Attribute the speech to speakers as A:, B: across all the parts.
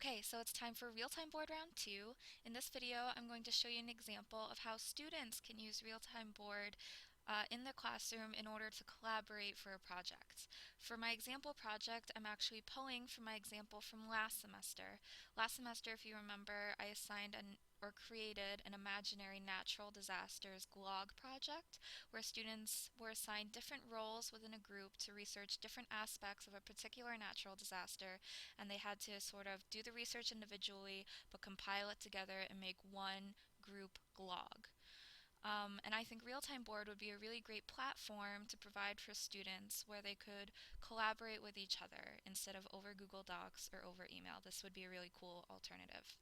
A: Okay, so it's time for Realtime Board Round 2. In this video, I'm going to show you an example of how students can use Realtime Board in the classroom in order to collaborate for a project. For my example project, I'm actually pulling from my example from last semester. Last semester, if you remember, I assigned or created an imaginary natural disasters GLOG project where students were assigned different roles within a group to research different aspects of a particular natural disaster, and they had to sort of do the research individually but compile it together and make one group GLOG. And I think Realtime Board would be a really great platform to provide for students where they could collaborate with each other instead of over Google Docs or over email. This would be a really cool alternative.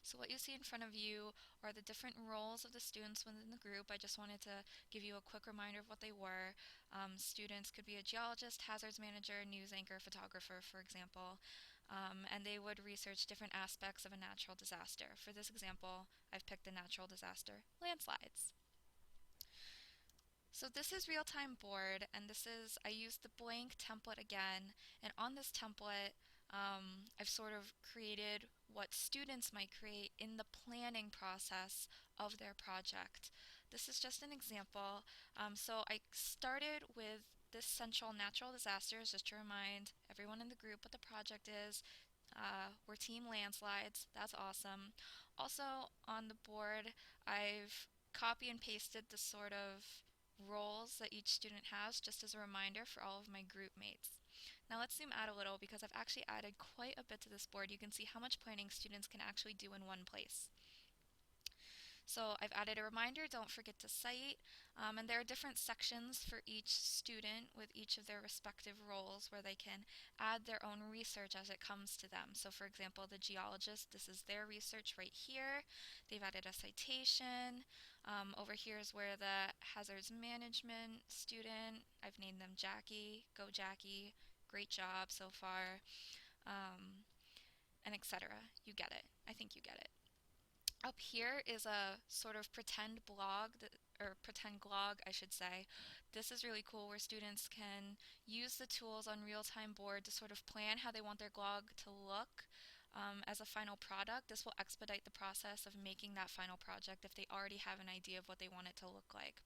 A: So what you see in front of you are the different roles of the students within the group. I just wanted to give you a quick reminder of what they were. Students could be a geologist, hazards manager, news anchor, photographer, for example, and they would research different aspects of a natural disaster. For this example, I've picked a natural disaster, landslides. So this is Realtime Board, and I used the blank template again, and on this template, I've sort of created what students might create in the planning process of their project. This is just an example. So I started with this central natural disasters, just to remind everyone in the group what the project is. We're team landslides. That's awesome. Also on the board, I've copy and pasted the sort of roles that each student has just as a reminder for all of my group mates. Now let's zoom out a little because I've actually added quite a bit to this board. You can see how much planning students can actually do in one place. So I've added a reminder, don't forget to cite, and there are different sections for each student with each of their respective roles where they can add their own research as it comes to them. So for example, the geologist, this is their research right here. They've added a citation. Over here is where the hazards management student, I've named them Jackie, go Jackie, great job so far, um, and etc. You get it. I think you get it. Up here is a sort of pretend blog or pretend glog, I should say. This is really cool where students can use the tools on Realtime Board to sort of plan how they want their glog to look as a final product. This will expedite the process of making that final project if they already have an idea of what they want it to look like.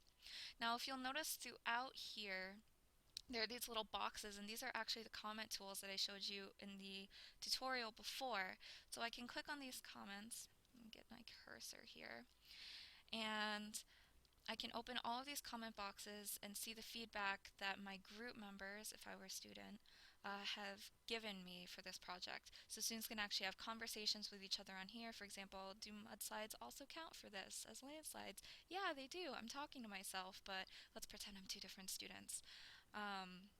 A: Now, if you'll notice throughout here, there are these little boxes, and these are actually the comment tools that I showed you in the tutorial before. So I can click on these comments and get my cursor here, and I can open all of these comment boxes and see the feedback that my group members, if I were a student, have given me for this project. So students can actually have conversations with each other on here. For example, do mudslides also count for this as landslides? Yeah, they do. I'm talking to myself, but let's pretend I'm two different students. Um,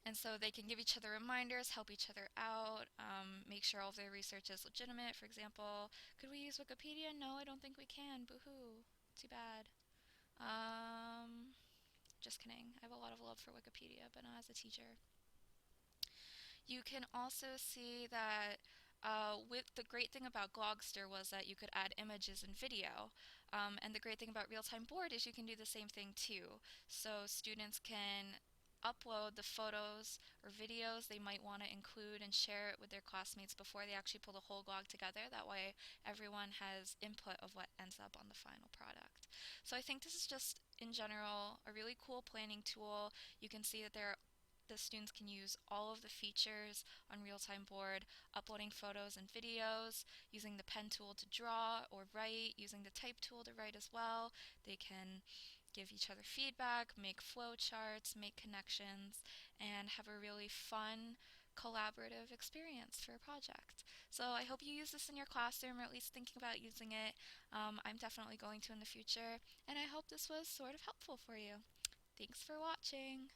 A: and so they can give each other reminders, help each other out, make sure all of their research is legitimate. For example, could we use Wikipedia? No, I don't think we can. Boo-hoo. Too bad. Um, just kidding. I have a lot of love for Wikipedia, but not as a teacher. You can also see that with the great thing about Glogster was that you could add images and video. And the great thing about Realtime Board is you can do the same thing too. So students can upload the photos or videos they might want to include and share it with their classmates before they actually pull the whole glog together. That way everyone has input of what ends up on the final product. So I think this is just in general a really cool planning tool. You can see that the students can use all of the features on Realtime Board, uploading photos and videos, using the pen tool to draw or write, using the type tool to write as well. They can give each other feedback, make flow charts, make connections, and have a really fun collaborative experience for a project. So I hope you use this in your classroom or at least thinking about using it. I'm definitely going to in the future, and I hope this was sort of helpful for you. Thanks for watching.